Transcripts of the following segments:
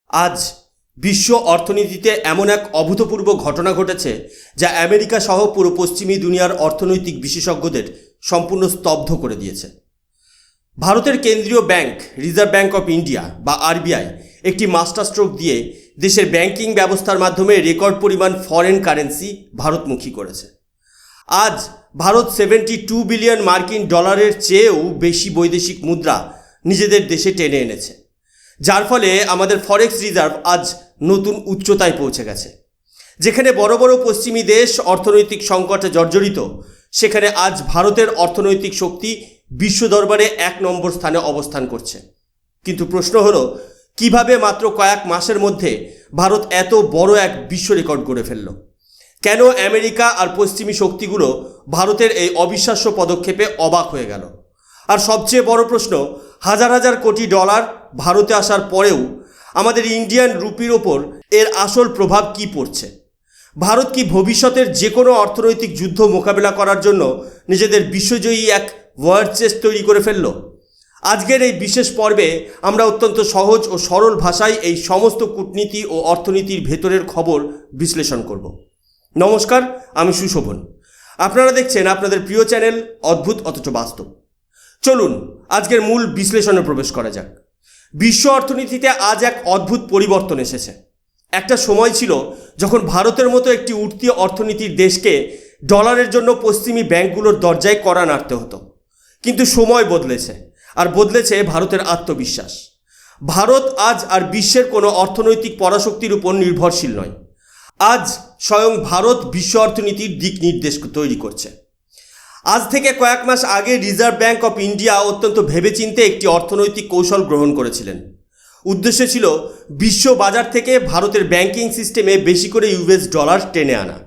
আজ বিশ্ব অর্থনীতিতে এমন এক অভূতপূর্ব ঘটনা ঘটেছে যা আমেরিকা সহ পুরো পশ্চিমী দুনিয়ার অর্থনৈতিক বিশেষজ্ঞদের সম্পূর্ণ স্তব্ধ করে দিয়েছে। ভারতের কেন্দ্রীয় bank reserve bank of India বা আরবিআই একটি মাস্টার স্ট্রোক দিয়ে দেশের ব্যাংকিং ব্যবস্থার মাধ্যমে রেকর্ড পরিমাণ ফরেন কারেন্সি ভারতমুখী করেছে। আজ ভারত 72 বিলিয়ন মার্কিন ডলারের চেয়েও বেশি বৈদেশিক মুদ্রা নিজেদের দেশে টেনে এনেছে, যার ফলে আমাদের ফরেক্স রিজার্ভ আজ নতুন উচ্চতায় পৌঁছে গেছে। যেখানে বড় বড় পশ্চিমী দেশ অর্থনৈতিক সংকটে জর্জরিত, সেখানে আজ ভারতের অর্থনৈতিক শক্তি বিশ্ব দরবারে 1 নম্বর স্থানে অবস্থান করছে। কিন্তু প্রশ্ন হলো, কিভাবে মাত্র কয়েক মাসের মধ্যে ভারত এত বড় এক বিশ্ব রেকর্ড করে ফেলল? কেন আমেরিকা আর পশ্চিমী শক্তিগুলো ভারতের এই অবিশ্বাস্য পদক্ষেপে অবাক হয়ে গেল? আর সবচেয়ে বড় প্রশ্ন, হাজার হাজার কোটি ডলার ভারতে আসার পরেও আমাদের ইন্ডিয়ান রুপির ওপর এর আসল প্রভাব কি পড়ছে? ভারত কি ভবিষ্যতের যে কোনো অর্থনৈতিক যুদ্ধ মোকাবেলা করার জন্য নিজেদের বিশ্বজয়ী এক ওয়ার চেস্ট তৈরি করে ফেলল? আজকের এই বিশেষ পর্বে আমরা অত্যন্ত সহজ ও সরল ভাষায় এই সমস্ত কূটনীতি ও অর্থনীতির ভেতরের খবর বিশ্লেষণ করব। নমস্কার, আমি সুশোভন। আপনারা দেখছেন আপনাদের প্রিয় চ্যানেল অদ্ভুত অথচ বাস্তব। চলুন আজকের মূল বিশ্লেষণে প্রবেশ করা যাক। বিশ্ব অর্থনীতিতে আজ এক অদ্ভুত পরিবর্তন এসেছে। একটা সময় ছিল যখন ভারতের মতো একটি উঠতি অর্থনীতির দেশকে ডলারের জন্য পশ্চিমী ব্যাংকগুলোর দরজায় কড়া নাড়তে হতো। কিন্তু সময় বদলেছে, আর বদলেছে ভারতের আত্মবিশ্বাস। ভারত আজ আর বিশ্বের কোনো অর্থনৈতিক পরাশক্তির উপর নির্ভরশীল নয়। আজ স্বয়ং ভারত বিশ্ব অর্থনীতির দিক নির্দেশ তৈরি করছে। আজ থেকে কয়েক মাস আগে রিজার্ভ ব্যাংক অফ ইন্ডিয়া অত্যন্ত ভেবেচিন্তে একটি অর্থনৈতিক কৌশল গ্রহণ করেছিলেন। উদ্দেশ্য ছিল বিশ্ব বাজার থেকে ভারতের ব্যাংকিং সিস্টেমে বেশি করে ইউএস ডলার টেনে আনা।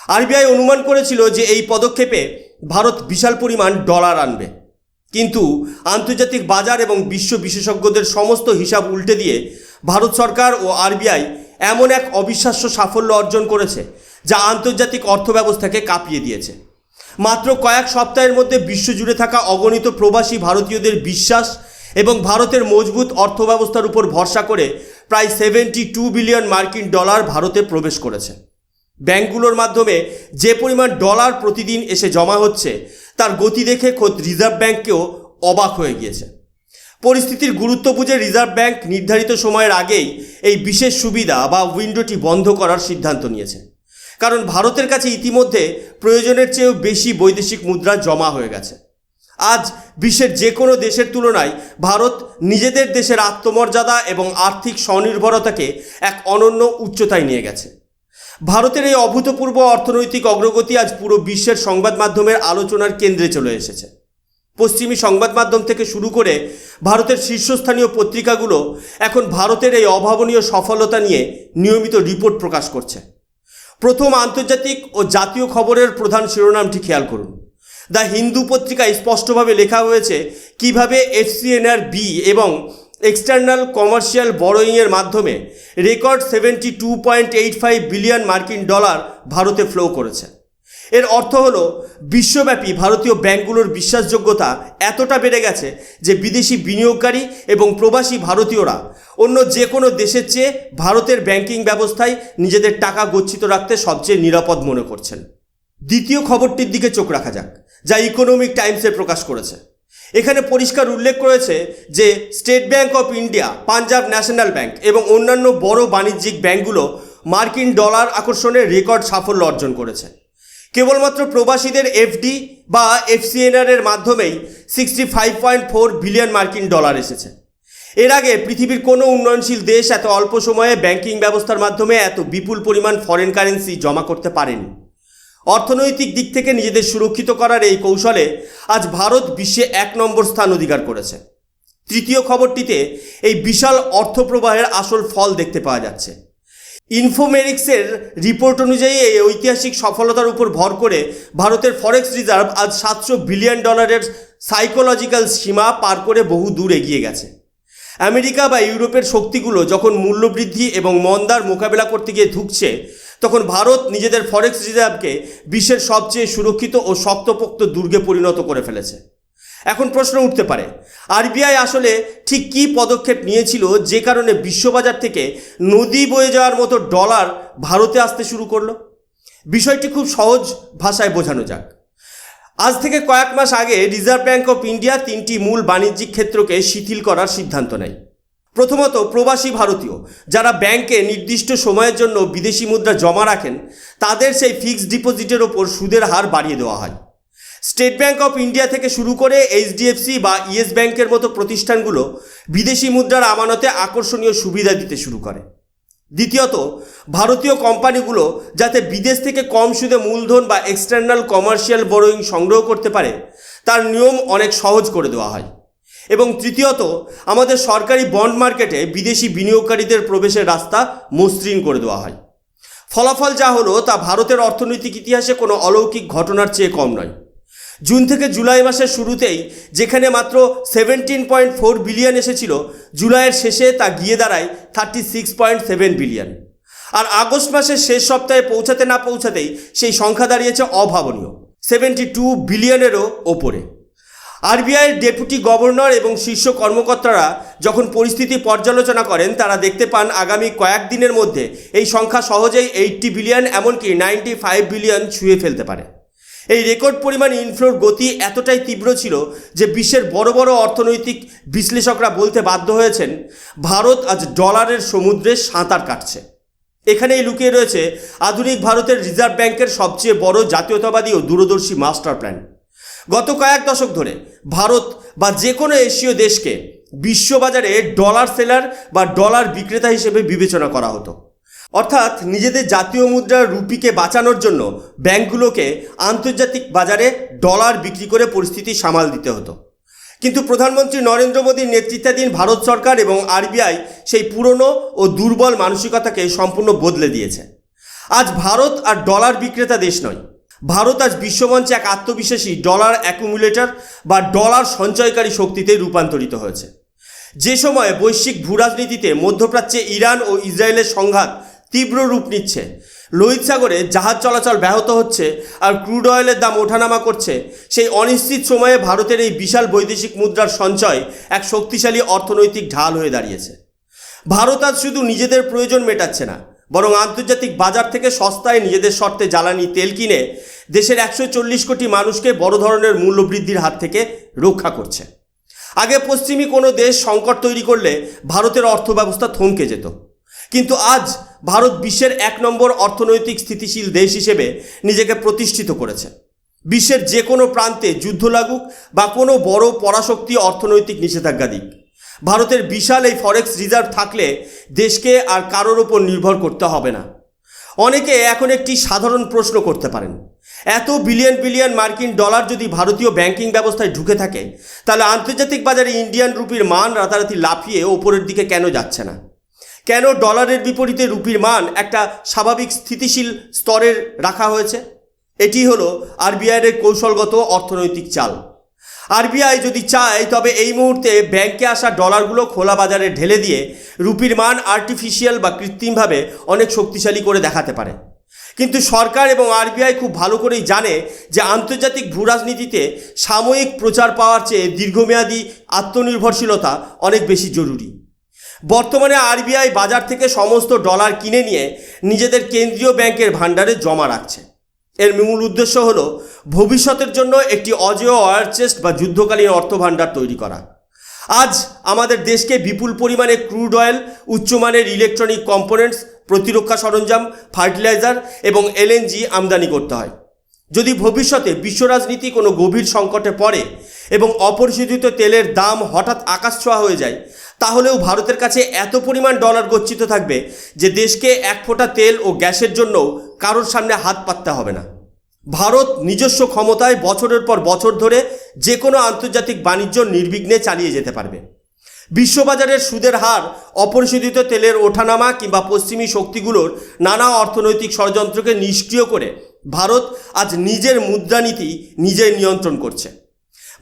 আরবিআই অনুমান করেছিল যে এই পদক্ষেপে ভারত বিশাল পরিমাণ ডলার আনবে। কিন্তু আন্তর্জাতিক বাজার এবং বিশ্ব বিশেষজ্ঞদের সমস্ত হিসাব উল্টে দিয়ে ভারত সরকার ও আরবিআই এমন এক অবিশ্বাস্য সাফল্য অর্জন করেছে যা আন্তর্জাতিক অর্থব্যবস্থাকে কাঁপিয়ে দিয়েছে। মাত্র কয়েক সপ্তাহের মধ্যে বিশ্বজুড়ে থাকা অগণিত প্রবাসী ভারতীয়দের বিশ্বাস এবং ভারতের মজবুত অর্থব্যবস্থার উপর ভরসা করে প্রায় 72 বিলিয়ন মার্কিন ডলার ভারতে প্রবেশ করেছে। ব্যাংকগুলোর মাধ্যমে যে পরিমাণ ডলার প্রতিদিন এসে জমা হচ্ছে তার গতি দেখে খোদ রিজার্ভ ব্যাংককেও অবাক হয়ে গিয়েছে। পরিস্থিতির গুরুত্ব বুঝে রিজার্ভ ব্যাংক নির্ধারিত সময়ের আগেই এই বিশেষ সুবিধা বা উইন্ডোটি বন্ধ করার সিদ্ধান্ত নিয়েছে। কারণ ভারতের কাছে ইতিমধ্যে প্রয়োজনের চেয়েও বেশি বৈদেশিক মুদ্রা জমা হয়ে গেছে। আজ বিশ্বের যে কোনো দেশের তুলনায় ভারত নিজেদের দেশের আত্মমর্যাদা এবং আর্থিক স্বনির্ভরতাকে এক অনন্য উচ্চতায় নিয়ে গেছে। ভারতের এই অভূতপূর্ব অর্থনৈতিক অগ্রগতি আজ পুরো বিশ্বের সংবাদ মাধ্যমের আলোচনার কেন্দ্রে চলে এসেছে। পশ্চিমী সংবাদ মাধ্যম থেকে শুরু করে ভারতের শীর্ষস্থানীয় পত্রিকাগুলো এখন ভারতের এই অভাবনীয় সফলতা নিয়ে নিয়মিত রিপোর্ট প্রকাশ করছে। প্রথম আন্তর্জাতিক ও জাতীয় খবরের প্রধান শিরোনামটি খেয়াল করুন। দ্য হিন্দু পত্রিকায় স্পষ্টভাবে লেখা হয়েছে কিভাবে FCNR-B এবং এক্সটার্নাল কমার্শিয়াল বরোয়িংয়ের মাধ্যমে রেকর্ড 72.85 বিলিয়ন মার্কিন ডলার ভারতে ফ্লো করেছে। এর অর্থ হলো বিশ্বব্যাপী ভারতীয় ব্যাংকগুলোর বিশ্বাসযোগ্যতা এতটা বেড়ে গেছে যে বিদেশি বিনিয়োগকারী এবং প্রবাসী ভারতীয়রা অন্য যে কোনো দেশের চেয়ে ভারতের ব্যাংকিং ব্যবস্থায় নিজেদের টাকা গচ্ছিত রাখতে সবচেয়ে নিরাপদ মনে করছেন। দ্বিতীয় খবরটির দিকে চোখ রাখা যাক, যা ইকোনমিক টাইমসে প্রকাশ করেছে। এখানে পরিষ্কার উল্লেখ করেছে যে state bank of India, Punjab national bank এবং অন্যান্য বড় বাণিজ্যিক ব্যাংকগুলো মার্কিন ডলার আকর্ষণে রেকর্ড সাফল্য অর্জন করেছে। কেবলমাত্র প্রবাসীদের এফডি বা FCNR এর মাধ্যমেই 65.4 বিলিয়ন মার্কিন ডলার এসেছে। এর আগে পৃথিবীর কোনো উন্নয়নশীল দেশ এত অল্প সময়ে ব্যাংকিং ব্যবস্থার মাধ্যমে এত বিপুল পরিমাণ ফরেন কারেন্সি জমা করতে পারেনি। অর্থনৈতিক দিক থেকে নিজেদের সুরক্ষিত করার এই কৌশলে আজ ভারত বিশ্বে 1 নম্বর স্থান অধিকার করেছে। তৃতীয় খবরটিতে এই বিশাল অর্থপ্রবাহের আসল ফল দেখতে পাওয়া যাচ্ছে। ইনফোমেরিক্সের রিপোর্ট অনুযায়ী এই ঐতিহাসিক সফলতার উপর ভর করে ভারতের ফরেক্স রিজার্ভ আজ 700 বিলিয়ন ডলারের সাইকোলজিক্যাল সীমা পার করে বহু দূর এগিয়ে গেছে। আমেরিকা বা ইউরোপের শক্তিগুলো যখন মূল্যবৃদ্ধি এবং মন্দার মোকাবেলা করতে গিয়ে ধুঁকছে, তখন ভারত নিজেদের ফরেক্স রিজার্ভকে বিশ্বের সবচেয়ে সুরক্ষিত ও শক্তপোক্ত দুর্গে পরিণত করে ফেলেছে। এখন প্রশ্ন উঠতে পারে, আরবিআই আসলে ঠিক কী পদক্ষেপ নিয়েছিল যে কারণে বিশ্ববাজার থেকে নদী বয়ে যাওয়ার মতো ডলার ভারতে আসতে শুরু করলো? বিষয়টি খুব সহজ ভাষায় বোঝানো যাক। আজ থেকে কয়েক মাস আগে রিজার্ভ ব্যাঙ্ক অফ ইন্ডিয়া 3টি মূল বাণিজ্যিক ক্ষেত্রকে শিথিল করার সিদ্ধান্ত নেয়। প্রথমত, প্রবাসী ভারতীয় যারা ব্যাংকে নির্দিষ্ট সময়ের জন্য বিদেশি মুদ্রা জমা রাখেন তাদের সেই ফিক্সড ডিপোজিটের ওপর সুদের হার বাড়িয়ে দেওয়া হয়। স্টেট ব্যাঙ্ক অফ ইন্ডিয়া থেকে শুরু করে এইচডিএফসি বা ইয়েস ব্যাংকের মতো প্রতিষ্ঠানগুলো বিদেশি মুদ্রার আমানতে আকর্ষণীয় সুবিধা দিতে শুরু করে। দ্বিতীয়ত, ভারতীয় কোম্পানিগুলো যাতে বিদেশ থেকে কম সুদে মূলধন বা এক্সটার্নাল কমার্শিয়াল বরোয়িং সংগ্রহ করতে পারে তার নিয়ম অনেক সহজ করে দেওয়া হয়। এবং তৃতীয়ত, আমাদের সরকারি বন্ড মার্কেটে বিদেশি বিনিয়োগকারীদের প্রবেশের রাস্তা মসৃণ করে দেওয়া হয়। ফলাফল যা হলো তা ভারতের অর্থনৈতিক ইতিহাসে কোনো অলৌকিক ঘটনার চেয়ে কম নয়। জুন থেকে জুলাই মাসের শুরুতেই যেখানে মাত্র 17.4 বিলিয়ন এসেছিল, জুলাইয়ের শেষে তা গিয়ে দাঁড়ায় 36.7 বিলিয়ন। আর আগস্ট মাসের শেষ সপ্তাহে পৌঁছাতে না পৌঁছাতেই সেই সংখ্যা দাঁড়িয়েছে অভাবনীয় 72 বিলিয়নেরও ওপরে। আরবিআইয়ের ডেপুটি গভর্নর এবং শীর্ষ কর্মকর্তারা যখন পরিস্থিতি পর্যালোচনা করেন তারা দেখতে পান আগামী কয়েকদিনের মধ্যে এই সংখ্যা সহজেই 80 বিলিয়ন এমনকি 95 বিলিয়ন ছুঁয়ে ফেলতে পারে। এই রেকর্ড পরিমাণ ইনফ্লোর গতি এতটাই তীব্র ছিল যে বিশ্বের বড় বড় অর্থনৈতিক বিশ্লেষকরা বলতে বাধ্য হয়েছেন ভারত আজ ডলারের সমুদ্রে সাঁতার কাটছে। এখানেই লুকিয়ে রয়েছে আধুনিক ভারতের রিজার্ভ ব্যাংকের সবচেয়ে বড় জাতীয়তাবাদী ও দূরদর্শী মাস্টার প্ল্যান। গত কয়েক দশক ধরে ভারত বা যে কোনো এশীয় দেশকে বিশ্ববাজারে ডলার সেলার বা ডলার বিক্রেতা হিসেবে বিবেচনা করা হতো। অর্থাৎ নিজেদের জাতীয় মুদ্রার রুপিকে বাঁচানোর জন্য ব্যাংকগুলোকে আন্তর্জাতিক বাজারে ডলার বিক্রি করে পরিস্থিতি সামাল দিতে হতো। কিন্তু প্রধানমন্ত্রী নরেন্দ্র মোদীর নেতৃত্বাধীন ভারত সরকার এবং আরবিআই সেই পুরনো ও দুর্বল মানসিকতাকে সম্পূর্ণ বদলে দিয়েছে। আজ ভারত আর ডলার বিক্রেতা দেশ নয়, ভারত আজ বিশ্বমঞ্চে এক আত্মবিশ্বাসী ডলার অ্যাকুমুলেটর বা ডলার সঞ্চয়কারী শক্তিতে রূপান্তরিত হয়েছে। যে সময়ে বৈশ্বিক ভূরাজনীতিতে মধ্যপ্রাচ্যে ইরান ও ইসরায়েলের সংঘাত তীব্র রূপ নিচ্ছে, লোহিত সাগরে জাহাজ চলাচল ব্যাহত হচ্ছে আর ক্রুড অয়েলের দাম ওঠানামা করছে, সেই অনিশ্চিত সময়ে ভারতের এই বিশাল বৈদেশিক মুদ্রার সঞ্চয় এক শক্তিশালী অর্থনৈতিক ঢাল হয়ে দাঁড়িয়েছে। ভারত আজ শুধু নিজেদের প্রয়োজন মেটাচ্ছে না, বরং আন্তর্জাতিক বাজার থেকে সস্তায় নিজেদের শর্তে জ্বালানি তেল কিনে দেশের 140 কোটি মানুষকে বড় ধরনের মূল্যবৃদ্ধির হাত থেকে রক্ষা করছে। আগে পশ্চিমী কোনো দেশ সংকট তৈরি করলে ভারতের অর্থব্যবস্থা থমকে যেত, কিন্তু আজ ভারত বিশ্বের 1 নম্বর অর্থনৈতিক স্থিতিশীল দেশ হিসেবে নিজেকে প্রতিষ্ঠিত করেছে। বিশ্বের যে কোনো প্রান্তে যুদ্ধ লাগুক বা কোনো বড় পরাশক্তি অর্থনৈতিক নিষেধাজ্ঞা দিক, ভারতের বিশাল এই ফরেক্স রিজার্ভ থাকলে দেশকে আর কারোর ওপর নির্ভর করতে হবে না। অনেকে এখন একটি সাধারণ প্রশ্ন করতে পারেন, এত বিলিয়ন বিলিয়ন মার্কিন ডলার যদি ভারতীয় ব্যাংকিং ব্যবস্থায় ঢুকে থাকে তাহলে আন্তর্জাতিক বাজারে ইন্ডিয়ান রুপির মান রাতারাতি লাফিয়ে ওপরের দিকে কেন যাচ্ছে না? কেন ডলারের বিপরীতে রুপির মান একটা স্বাভাবিক স্থিতিশীল স্তরের রাখা হয়েছে? এটি হলো আরবিআইয়ের কৌশলগত অর্থনৈতিক চাল। আরবিআই যদি চায় তবে এই মুহূর্তে ব্যাংকে আসা ডলারগুলো খোলা বাজারে ঢেলে দিয়ে রুপির মান আর্টিফিশিয়াল বা কৃত্রিমভাবে অনেক শক্তিশালী করে দেখাতে পারে। কিন্তু সরকার এবং আরবিআই খুব ভালো করেই জানে যে আন্তর্জাতিক ভূরাজনীতিতে সাময়িক প্রচার পাওয়ার চেয়ে দীর্ঘমেয়াদী আত্মনির্ভরশীলতা অনেক বেশি জরুরি। বর্তমানে আরবিআই বাজার থেকে সমস্ত ডলার কিনে নিয়ে নিজেদের কেন্দ্রীয় ব্যাংকের ভাণ্ডারে জমা রাখছে। এর মূল উদ্দেশ্য হলো ভবিষ্যতের জন্য একটি অজেয় ওয়ার চেস্ট বা যুদ্ধকালীন অর্থভাণ্ডার তৈরি করা। আজ আমাদের দেশকে বিপুল পরিমাণে ক্রুড অয়েল, উচ্চমানের ইলেকট্রনিক কম্পোনেন্টস, প্রতিরক্ষা সরঞ্জাম, ফার্টিলাইজার এবং এলএনজি আমদানি করতে হয়। যদি ভবিষ্যতে বিশ্ব রাজনীতি কোনো গভীর সংকটে পড়ে এবং অপরিশোধিত তেলের দাম হঠাৎ আকাশছোঁয়া হয়ে যায়, তাহলেও ভারতের কাছে এত পরিমাণ ডলার গচ্ছিত থাকবে যে দেশকে এক ফোঁটা তেল ও গ্যাসের জন্যও কারোর সামনে হাত পাততে হবে না। ভারত নিজস্ব ক্ষমতায় বছরের পর বছর ধরে যে কোনো আন্তর্জাতিক বাণিজ্য নির্বিঘ্নে চালিয়ে যেতে পারবে। বিশ্ববাজারের সুদের হার, অপরিশোধিত তেলের ওঠানামা কিংবা পশ্চিমী শক্তিগুলোর নানা অর্থনৈতিক ষড়যন্ত্রকে নিষ্ক্রিয় করে ভারত আজ নিজের মুদ্রানীতি নিজেই নিয়ন্ত্রণ করছে।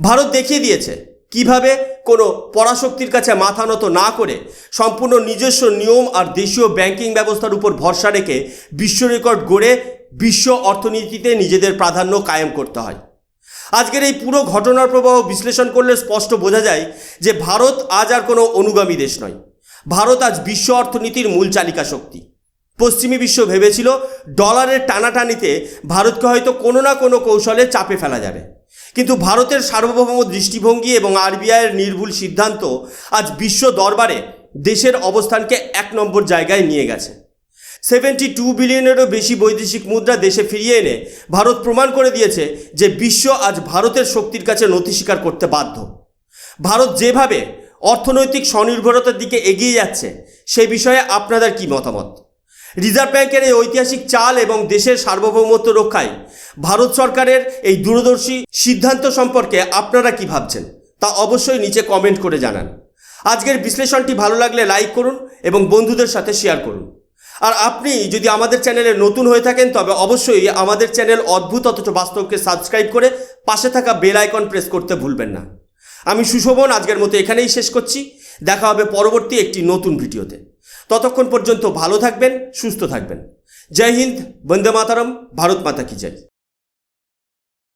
ভারত দেখিয়ে দিয়েছে কিভাবে কোনো পরাশক্তির কাছে মাথা নত না করে সম্পূর্ণ নিজস্ব নিয়ম আর দেশীয় ব্যাংকিং ব্যবস্থার উপর ভরসা রেখে বিশ্ব রেকর্ড গড়ে বিশ্ব অর্থনীতিতে নিজেদের প্রাধান্য কায়েম করতে হয়। আজকের এই পুরো ঘটনার প্রবাহ বিশ্লেষণ করলে স্পষ্ট বোঝা যায় যে ভারত আজ আর কোনো অনুগামী দেশ নয়। ভারত আজ বিশ্ব অর্থনীতির মূল চালিকা শক্তি। পশ্চিমী বিশ্ব ভেবেছিল ডলারের টানাটানিতে ভারতকে হয়তো কোনো না কোনো কৌশলে চাপে ফেলা যাবে, কিন্তু ভারতের সার্বভৌম দৃষ্টিভঙ্গি এবং আরবিআইয়ের নির্ভুল সিদ্ধান্ত আজ বিশ্ব দরবারে দেশের অবস্থানকে 1 নম্বর জায়গায় নিয়ে গেছে। 72 বিলিয়নেরও বেশি বৈদেশিক মুদ্রা দেশে ফিরিয়ে এনে ভারত প্রমাণ করে দিয়েছে যে বিশ্ব আজ ভারতের শক্তির কাছে নথি স্বীকার করতে বাধ্য। ভারত যেভাবে অর্থনৈতিক স্বনির্ভরতার দিকে এগিয়ে যাচ্ছে সে বিষয়ে আপনাদের কি মতামত? রিজার্ভ ব্যাংকের এই ঐতিহাসিক চাল এবং দেশের সার্বভৌমত্ব রক্ষায় ভারত সরকারের এই দূরদর্শী সিদ্ধান্ত সম্পর্কে আপনারা কি ভাবছেন তা অবশ্যই নিচে কমেন্ট করে জানান। আজকের বিশ্লেষণটি ভালো লাগলে লাইক করুন এবং বন্ধুদের সাথে শেয়ার করুন। আর আপনি যদি আমাদের চ্যানেলে নতুন হয়ে থাকেন তবে অবশ্যই আমাদের চ্যানেল অদ্ভুত অথচ বাস্তবকে সাবস্ক্রাইব করে পাশে থাকা বেল আইকন প্রেস করতে ভুলবেন না। আমি সুশোভন আজকের মতো এখানেই শেষ করছি। দেখা হবে পরবর্তী একটি নতুন ভিডিওতে। ততক্ষণ পর্যন্ত ভালো থাকবেন, সুস্থ থাকবেন। জয় হিন্দ, বন্দে মাতরম, ভারত মাতা কি জয়।